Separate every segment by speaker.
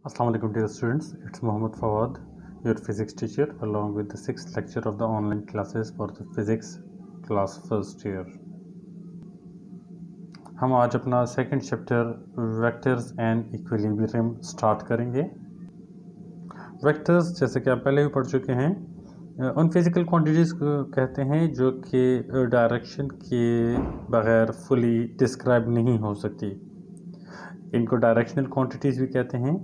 Speaker 1: Assalamu alaikum dear students, it's Muhammad Fawad, your physics teacher along with the 6th lecture of the online classes for the physics class first year. हम आज अपना second chapter vectors and equilibrium start करेंगे। Vectors जैसे कि आप पहले भी पढ़ चुके हैं, उन फिज़िकल क्वांटिटीज़ को कहते हैं जो कि डायरेक्शन के बगैर फुली डिस्क्राइब नहीं हो सकती। इनको डायरेक्शनल क्वांटिटीज़ भी कहते हैं।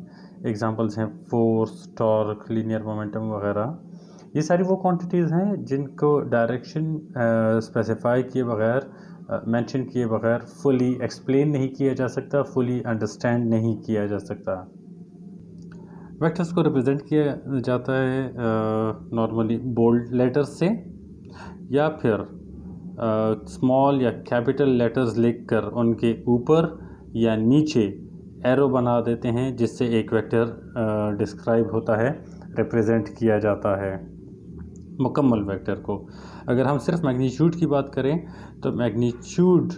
Speaker 1: एग्जांपल्स हैं फोर्स, टॉर्क, लीनियर मोमेंटम वगैरह। ये सारी वो क्वांटिटीज़ हैं जिनको डायरेक्शन स्पेसिफाई किए बगैर, मेंशन किए बगैर फुली एक्सप्लेन नहीं किया जा सकता, फुली अंडरस्टैंड नहीं किया जा सकता। वेक्टर्स को रिप्रेजेंट किया जाता है नॉर्मली बोल्ड लेटर्स से या फिर स्मॉल या कैपिटल लेटर्स लिखकर उनके ऊपर या नीचे एरो बना देते हैं, जिससे एक वेक्टर डिस्क्राइब होता है, रिप्रेजेंट किया जाता है मुकम्मल वेक्टर को। अगर हम सिर्फ मैग्नीट्यूड की बात करें तो मैग्नीट्यूड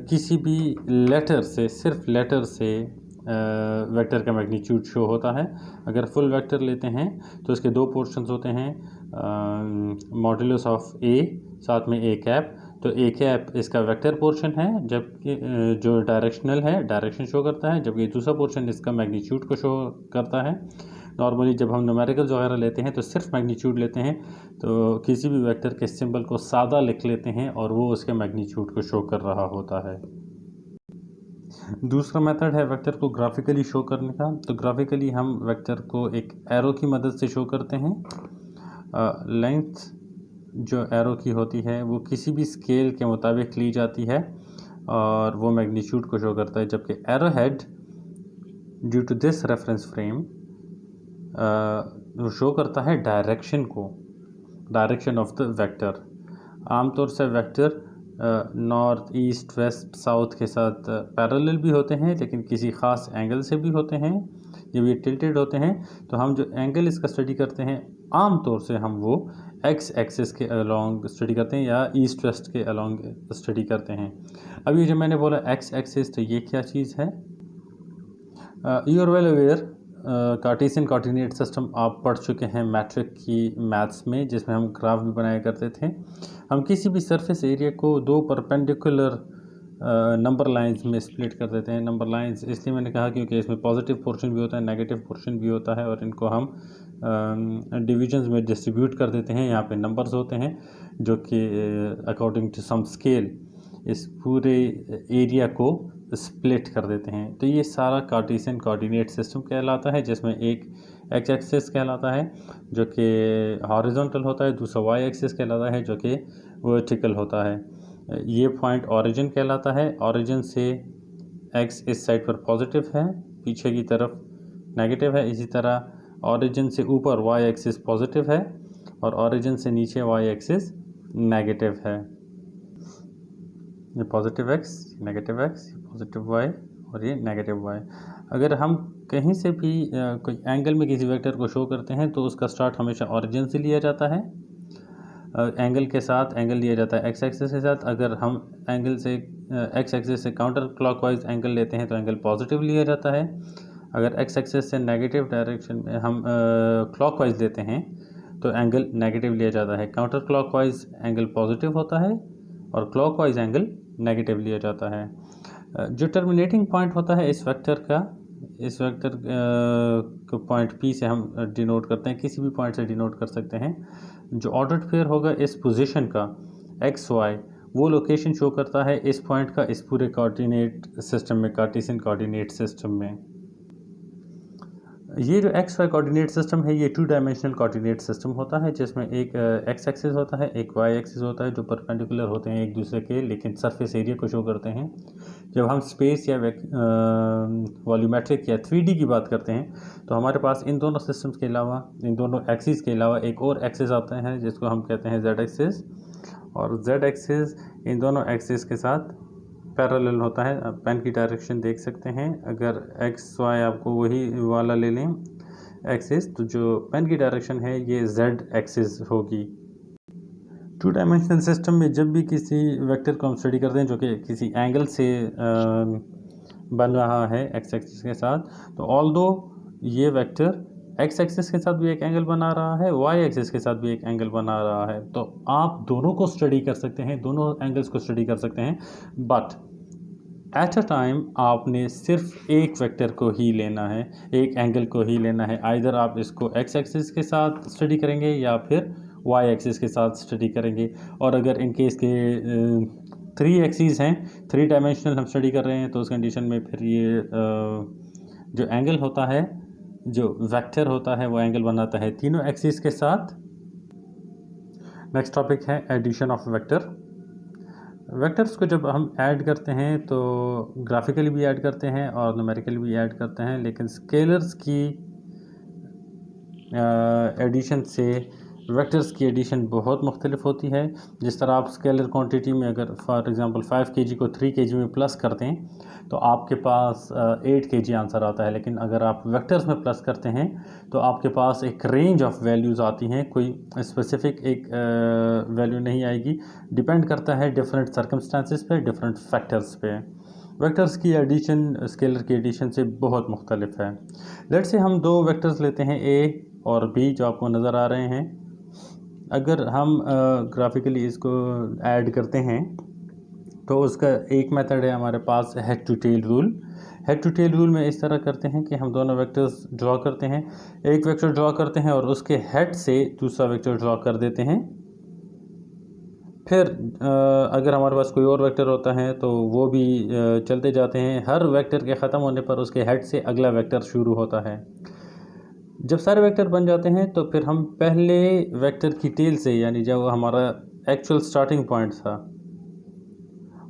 Speaker 1: किसी भी लेटर से, सिर्फ लेटर से वेक्टर का मैग्नीट्यूड शो होता है। अगर फुल वेक्टर लेते हैं तो इसके दो पोर्शंस होते हैं, मॉड्यूलस ऑफ ए साथ में ए कैप। तो ए कैप इसका वेक्टर पोर्शन है, जबकि जो डायरेक्शनल है डायरेक्शन शो करता है, जबकि दूसरा पोर्शन इसका मैग्नीट्यूड को शो करता है। नॉर्मली जब हम न्यूमेरिकल्स वगैरह लेते हैं तो सिर्फ मैग्नीट्यूड लेते हैं, तो किसी भी वेक्टर के सिंबल को सादा लिख लेते हैं और वो उसके मैग्नीट्यूड को शो कर रहा होता है। दूसरा मेथड है वेक्टर को ग्राफिकली शो करने का। तो ग्राफिकली हम वेक्टर को एक एरो की मदद से शो करते हैं। लेंथ जो एरो की होती है वो किसी भी स्केल के मुताबिक ली जाती है और वो मैग्नीट्यूड को शो करता है, जबकि arrow head due to this reference frame वो शो करता है डायरेक्शन को, डायरेक्शन ऑफ द वेक्टर। आमतौर से vector north, east, west, south के साथ पैरेलल भी होते हैं, लेकिन किसी ख़ास एंगल से भी होते हैं। जब ये टिल्टेड होते हैं तो हम जो एंगल इसका स्टडी करते हैं, आम तौर से हम वो एक्स एक्सिस के अलोंग स्टडी करते हैं या ईस्ट वेस्ट के अलोंग स्टडी करते हैं। अभी जब मैंने बोला एक्स एक्सिस, तो ये क्या चीज़ है? You are well aware, Cartesian coordinate system आप पढ़ चुके हैं मैट्रिक की मैथ्स में, जिसमें हम ग्राफ भी बनाया करते थे। हम किसी भी सरफेस एरिया को दो परपेंडिकुलर नंबर लाइंस में स्प्लिट कर देते हैं। नंबर लाइंस इसलिए मैंने कहा क्योंकि इसमें पॉजिटिव पोर्शन भी होता है, नेगेटिव पोर्शन भी होता है, और इनको हम डिविजन्स में डिस्ट्रीब्यूट कर देते हैं। यहाँ पे नंबर्स होते हैं जो कि अकॉर्डिंग टू सम स्केल इस पूरे एरिया को स्प्लिट कर देते हैं। तो ये सारा कार्टेशियन कोऑर्डिनेट सिस्टम कहलाता है, जिसमें एक एक्स एक्सिस कहलाता है जो कि हॉरिजॉन्टल होता है, दूसरा वाई एक्सिस कहलाता है जो कि वर्टिकल होता है। ये पॉइंट ओरिजिन कहलाता है। ओरिजिन से एक्स इस साइड पर पॉजिटिव है, पीछे की तरफ नेगेटिव है। इसी तरह ओरिजिन से ऊपर वाई एक्सिस पॉजिटिव है और ओरिजिन से नीचे वाई एक्सिस नेगेटिव है। ये positive X, negative X, positive Y और ये नेगेटिव वाई। अगर हम कहीं से भी कोई एंगल में किसी वेक्टर को शो करते हैं तो उसका स्टार्ट हमेशा ओरिजिन से लिया जाता है। एंगल के साथ एंगल लिया जाता है एक्स एक्सिस के साथ। अगर हम एंगल से एक्स एक्सिस से काउंटर क्लॉकवाइज एंगल लेते हैं तो एंगल पॉजिटिव लिया जाता है। अगर एक्स एक्सिस से नेगेटिव डायरेक्शन में हम क्लॉकवाइज लेते हैं तो एंगल नेगेटिव लिया जाता है। काउंटर क्लॉकवाइज एंगल पॉजिटिव होता है और क्लॉकवाइज एंगल नेगेटिव लिया जाता है। जो टर्मिनेटिंग पॉइंट होता है इस वेक्टर का, इस वेक्टर को पॉइंट पी से हम डिनोट करते हैं, किसी भी पॉइंट से डिनोट कर सकते हैं। जो ऑर्डर्ड पेयर होगा इस पोजीशन का एक्स वाई, वो लोकेशन शो करता है इस पॉइंट का इस पूरे कोऑर्डिनेट सिस्टम में, कार्टेशियन कोऑर्डिनेट सिस्टम में। ये जो एक्स वाई कोऑर्डिनेट सिस्टम है ये 2 डायमेंशनल कोऑर्डिनेट सिस्टम होता है, जिसमें एक एक्स एक्सिस होता है, एक वाई एक्सिस होता है, जो परपेंडिकुलर होते हैं एक दूसरे के, लेकिन सरफेस एरिया को शो करते हैं। जब हम स्पेस या वॉल्यूमेट्रिक या 3D की बात करते हैं तो हमारे पास इन दोनों सिस्टम्स के अलावा, इन दोनों एक्सिस के अलावा एक और एक्सिस आता है जिसको हम कहते हैं जेड एक्सिस, और जेड एक्सिस इन दोनों एक्सिस के साथ पैरेलल होता है। आप पेन की डायरेक्शन देख सकते हैं। अगर एक्स वाई आपको वही वाला ले लें एक्सिस, तो जो पेन की डायरेक्शन है ये जेड एक्सिस होगी। 2 डायमेंशनल सिस्टम में जब भी किसी वेक्टर को हम स्टडी करते हैं जो कि किसी एंगल से बन रहा है एक्स एक्सिस के साथ, तो ऑल्दो ये वेक्टर एक्स एक्सिस के साथ भी एक एंगल बना रहा है, वाई एक्सिस के साथ भी एक एंगल बना रहा है, तो आप दोनों को स्टडी कर सकते हैं, दोनों एंगल्स को स्टडी कर सकते हैं, बट एट अ टाइम आपने सिर्फ एक वेक्टर को ही लेना है, एक एंगल को ही लेना है। आइदर आप इसको एक्स एक्सिस के साथ स्टडी करेंगे या फिर वाई एक्सिस के साथ स्टडी करेंगे। और अगर इनके इसके 3 एक्सिस हैं, 3 डायमेंशनल हम स्टडी कर रहे हैं, तो उस कंडीशन में फिर ये जो एंगल होता है, जो वेक्टर होता है, वो एंगल बनाता है तीनों एक्सिस के साथ। नेक्स्ट टॉपिक है एडिशन ऑफ वेक्टर। वेक्टर्स को जब हम ऐड करते हैं तो ग्राफिकली भी ऐड करते हैं और न्यूमेरिकली भी ऐड करते हैं, लेकिन स्केलर्स की एडिशन से वेक्टर्स की एडिशन बहुत मुख्तलिफ होती है। जिस तरह आप स्केलर क्वांटिटी में अगर फॉर एग्जांपल 5 kg को 3 kg में प्लस करते हैं तो आपके पास 8 kg आंसर आता है, लेकिन अगर आप वेक्टर्स में प्लस करते हैं तो आपके पास एक रेंज ऑफ वैल्यूज़ आती हैं, कोई स्पेसिफिक एक वैल्यू नहीं आएगी, डिपेंड करता है डिफरेंट सर्कमस्टांसिस पे, डिफरेंट फैक्टर्स पे। वेक्टर्स की एडिशन स्केलर की एडिशन से बहुत मुख्तलिफ है। लेट्स से हम 2 वेक्टर्स लेते हैं, ए और बी, जो आपको नज़र आ रहे हैं। अगर हम ग्राफिकली इसको ऐड करते हैं तो उसका एक मेथड है हमारे पास head to tail rule. Head to tail rule में इस तरह करते हैं कि हम दोनों वेक्टर्स ड्रॉ करते हैं, एक वेक्टर ड्रॉ करते हैं और उसके हेड से दूसरा वेक्टर ड्रॉ कर देते हैं। फिर अगर हमारे पास कोई और वेक्टर होता है तो वो भी चलते जाते हैं, हर वेक्टर के ख़त्म होने पर उसके हेड से अगला वेक्टर शुरू होता है। जब सारे वेक्टर बन जाते हैं तो फिर हम पहले वेक्टर की टेल से, यानी जब हमारा एक्चुअल स्टार्टिंग पॉइंट था,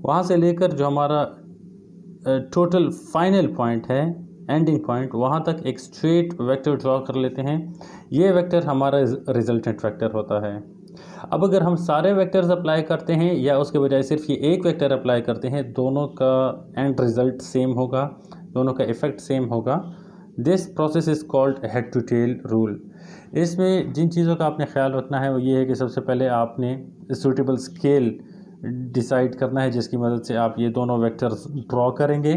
Speaker 1: वहाँ से लेकर जो हमारा टोटल फाइनल पॉइंट है, एंडिंग पॉइंट, वहाँ तक एक स्ट्रेट वेक्टर ड्रॉ कर लेते हैं। ये वेक्टर हमारा रिजल्टेंट वेक्टर होता है। अब अगर हम सारे वेक्टर्स अप्लाई करते हैं या उसके बजाय सिर्फ ये एक वेक्टर अप्लाई करते हैं, दोनों का एंड रिज़ल्ट सेम होगा, दोनों का इफ़ेक्ट सेम होगा। This process is called head to tail rule. इसमें जिन चीज़ों का आपने ख्याल रखना है वो ये है कि सबसे पहले आपने सूटेबल स्केल डिसाइड करना है जिसकी मदद से आप ये दोनों वेक्टर्स ड्रॉ करेंगे।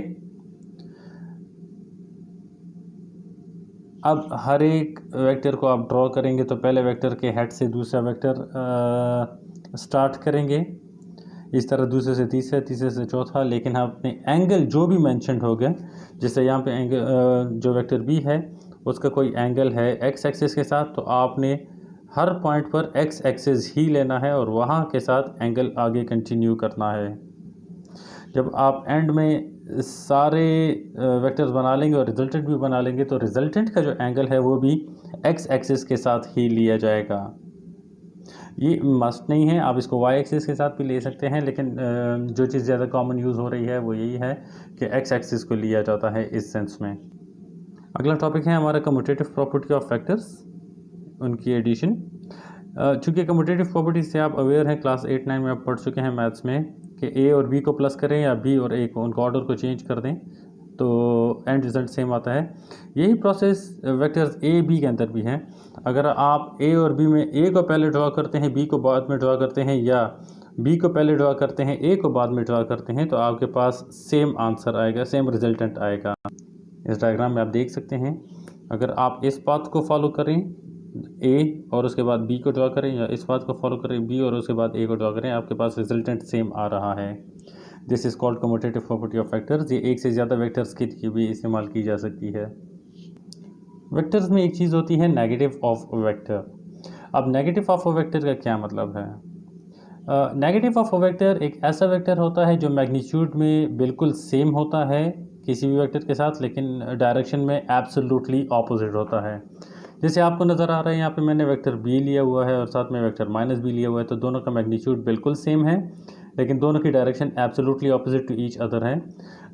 Speaker 1: अब हर एक वेक्टर को आप ड्रॉ करेंगे तो पहले वेक्टर के हेड से दूसरा वेक्टर स्टार्ट करेंगे, इस तरह दूसरे से तीसरे, तीसरे से चौथा, लेकिन आपने एंगल जो भी मेंशन हो गए, जैसे यहाँ पे एंगल जो वेक्टर बी है उसका कोई एंगल है एक्स एक्सिस के साथ, तो आपने हर पॉइंट पर एक्स एक्सिस ही लेना है और वहाँ के साथ एंगल आगे कंटिन्यू करना है। जब आप एंड में सारे वेक्टर्स बना लेंगे और रिजल्टेंट भी बना लेंगे तो रिजल्टेंट का जो एंगल है वो भी एक्स एक्सिस के साथ ही लिया जाएगा। ये मस्ट नहीं है, आप इसको वाई एक्सिस के साथ भी ले सकते हैं, लेकिन जो चीज़ ज़्यादा कॉमन यूज़ हो रही है वो यही है कि एक्स एक्सिस को लिया जाता है इस सेंस में। अगला टॉपिक है हमारा कम्यूटेटिव प्रॉपर्टी ऑफ फैक्टर्स, उनकी एडिशन। चूँकि कम्यूटेटिव प्रॉपर्टी से आप अवेयर हैं, क्लास 8-9 में आप पढ़ चुके हैं मैथ्स में, कि ए और बी को प्लस करें या बी और ए को, उनका ऑर्डर को चेंज कर दें तो एंड रिज़ल्ट सेम आता है। यही प्रोसेस वेक्टर्स ए बी के अंदर भी है। अगर आप ए और बी में ए को पहले ड्रॉ करते हैं, बी को बाद में ड्रॉ करते हैं, या बी को पहले ड्रॉ करते हैं, ए को बाद में ड्रॉ करते हैं, तो आपके पास सेम आंसर आएगा, सेम रिजल्टेंट आएगा। इस डायग्राम में आप देख सकते हैं, अगर आप इस पाथ को फॉलो करें ए और उसके बाद बी को ड्रॉ करें, या इस पाथ को फॉलो करें बी और उसके बाद ए को ड्रॉ करें, आपके पास रिजल्टेंट सेम आ रहा है। This is called commutative property of vectors. ये एक से ज़्यादा वेक्टर्स के लिए भी इस्तेमाल की जा सकती है। वेक्टर्स में एक चीज़ होती है नेगेटिव ऑफ वेक्टर। अब नेगेटिव ऑफ वेक्टर का क्या मतलब है? नेगेटिव ऑफ वेक्टर एक ऐसा वेक्टर होता है जो मैग्नीट्यूड में बिल्कुल सेम होता है किसी भी वेक्टर के साथ, लेकिन डायरेक्शन में एब्सोल्युटली ऑपोजिट होता है। जैसे आपको नज़र आ रहा है यहाँ पे मैंने वेक्टर बी लिया हुआ है और साथ में वेक्टर माइनस बी लिया हुआ है, तो दोनों का मैग्नीट्यूड बिल्कुल सेम है, लेकिन दोनों की direction absolutely opposite to each other है।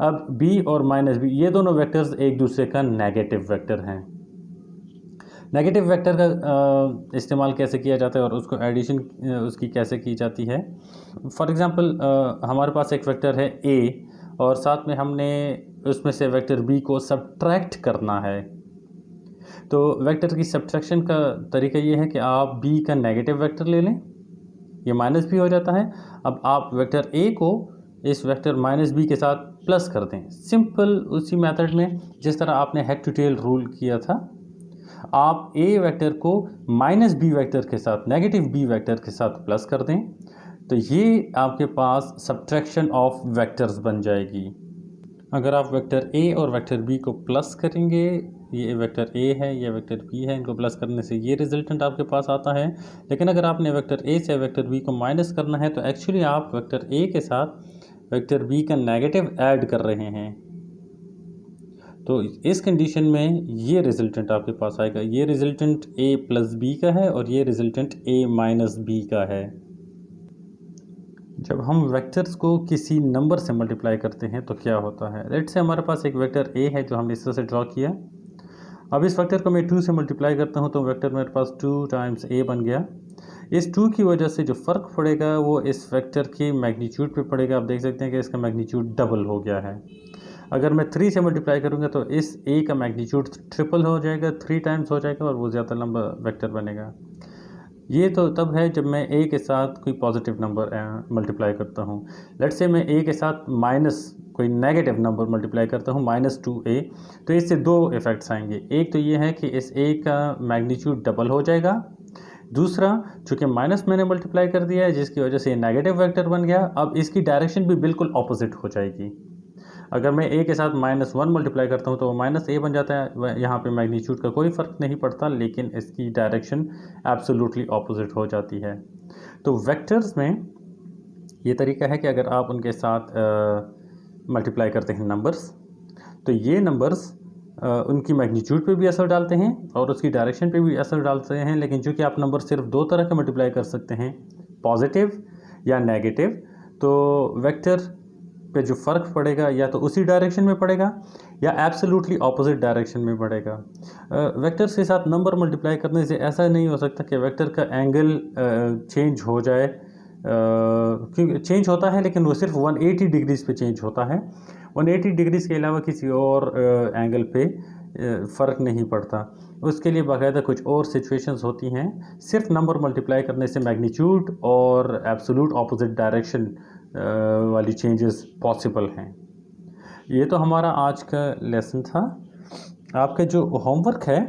Speaker 1: अब बी और माइनस बी ये दोनों वेक्टर्स एक दूसरे का नेगेटिव वेक्टर हैं। नेगेटिव वेक्टर का इस्तेमाल कैसे किया जाता है और उसको एडिशन उसकी कैसे की जाती है? फॉर एग्ज़ाम्पल हमारे पास एक वेक्टर है ए और साथ में हमने उसमें से वेक्टर बी को सब्ट्रैक्ट करना है। तो वेक्टर की सब्ट्रैक्शन का तरीका ये है कि आप बी का नेगेटिव वेक्टर ले लें, ये माइनस बी हो जाता है। अब आप वेक्टर ए को इस वेक्टर माइनस बी के साथ प्लस कर दें। सिंपल उसी मेथड में जिस तरह आपने हेड टू टेल रूल किया था, आप ए वेक्टर को माइनस बी वेक्टर के साथ, नेगेटिव बी वेक्टर के साथ प्लस कर दें, तो ये आपके पास सब्ट्रैक्शन ऑफ वेक्टर्स बन जाएगी। अगर आप वेक्टर ए और वेक्टर बी को प्लस करेंगे, ये वेक्टर ए है, ये वेक्टर बी है, इनको प्लस करने से ये रिजल्टेंट आपके पास आता है। लेकिन अगर आपने वेक्टर ए से वेक्टर बी को माइनस करना है तो एक्चुअली आप वेक्टर ए के साथ वेक्टर बी का नेगेटिव ऐड कर रहे हैं। तो इस कंडीशन में ये रिजल्टेंट आपके पास आएगा। ये रिजल्टेंट ए प्लस बी का है और ये रिजल्टेंट ए माइनस बी का है। जब हम वेक्टर्स को किसी नंबर से मल्टीप्लाई करते हैं तो क्या होता है, लेट्स से हमारे पास एक वेक्टर ए है जो हमने इस तरह से ड्रॉ किया। अब इस वेक्टर को मैं 2 से मल्टीप्लाई करता हूं तो वेक्टर मेरे पास 2 टाइम्स ए बन गया। इस 2 की वजह से जो फ़र्क पड़ेगा वो इस वेक्टर के मैग्नीट्यूड पे पड़ेगा। आप देख सकते हैं कि इसका मैग्नीट्यूड डबल हो गया है। अगर मैं 3 से मल्टीप्लाई करूंगा तो इस ए का मैग्नीट्यूड ट्रिपल हो जाएगा, 3 टाइम्स हो जाएगा और वो ज़्यादा लंबा वेक्टर बनेगा। ये तो तब है जब मैं ए के साथ कोई पॉजिटिव नंबर मल्टीप्लाई करता हूँ। लेट्स से मैं ए के साथ माइनस कोई नेगेटिव नंबर मल्टीप्लाई करता हूँ -2a, तो इससे दो इफ़ेक्ट्स आएंगे। एक तो ये है कि इस ए का मैग्नीट्यूड डबल हो जाएगा। दूसरा, चूँकि माइनस मैंने मल्टीप्लाई कर दिया है जिसकी वजह से ये नेगेटिव वेक्टर बन गया, अब इसकी डायरेक्शन भी बिल्कुल ऑपोजिट हो जाएगी। अगर मैं ए के साथ -1 मल्टीप्लाई करता हूँ तो वो -a बन जाता है। यहाँ पे मैग्नीट्यूड का कोई फ़र्क नहीं पड़ता, लेकिन इसकी डायरेक्शन एब्सोल्युटली ऑपोजिट हो जाती है। तो वेक्टर्स में ये तरीका है कि अगर आप उनके साथ मल्टीप्लाई करते हैं नंबर्स, तो ये नंबर्स उनकी मैग्नीट्यूड पे भी असर डालते हैं और उसकी डायरेक्शन पे भी असर डालते हैं। लेकिन चूँकि आप नंबर सिर्फ 2 तरह के मल्टीप्लाई कर सकते हैं, पॉजिटिव या नेगेटिव, तो वेक्टर पे जो फ़र्क पड़ेगा या तो उसी डायरेक्शन में पड़ेगा या एब्सोल्युटली ऑपोजिट डायरेक्शन में पड़ेगा। वेक्टर्स के साथ नंबर मल्टीप्लाई करने से ऐसा नहीं हो सकता कि वेक्टर का एंगल चेंज हो जाए, क्योंकि चेंज होता है लेकिन वो सिर्फ 180 डिग्रीज़ पे चेंज होता है। 180 डिग्रीज़ के अलावा किसी और एंगल पे फ़र्क नहीं पड़ता। उसके लिए बाकायदा कुछ और सिचुएशंस होती हैं। सिर्फ नंबर मल्टीप्लाई करने से मैग्नीट्यूड और एब्सोल्यूट ऑपोजिट डायरेक्शन वाली चेंजेस पॉसिबल हैं। ये तो हमारा आज का लेसन था। आपका जो होमवर्क है,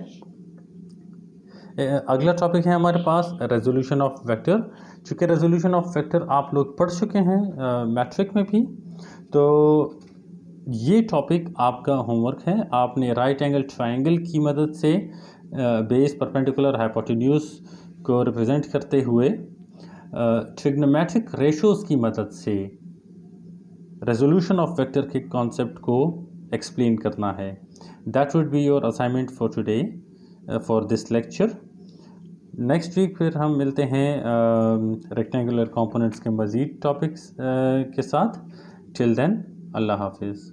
Speaker 1: अगला टॉपिक है हमारे पास रेजोल्यूशन ऑफ वेक्टर। चूँकि रेजोल्यूशन ऑफ वेक्टर आप लोग पढ़ चुके हैं मैट्रिक में भी, तो ये टॉपिक आपका होमवर्क है। आपने राइट एंगल ट्रायंगल की मदद से बेस, परपेंडिकुलर, हाइपोटेन्यूज को रिप्रेजेंट करते हुए ट्रिग्नोमेट्रिक रेशोज़ की मदद से रेजोल्यूशन ऑफ वेक्टर के कॉन्सेप्ट को एक्सप्लेन करना है। That would be your assignment for today for this lecture. Next week फिर हम मिलते हैं रेक्टेंगुलर कंपोनेंट्स के मज़ीद टॉपिक्स के साथ। टिल देन, अल्लाह हाफिज़।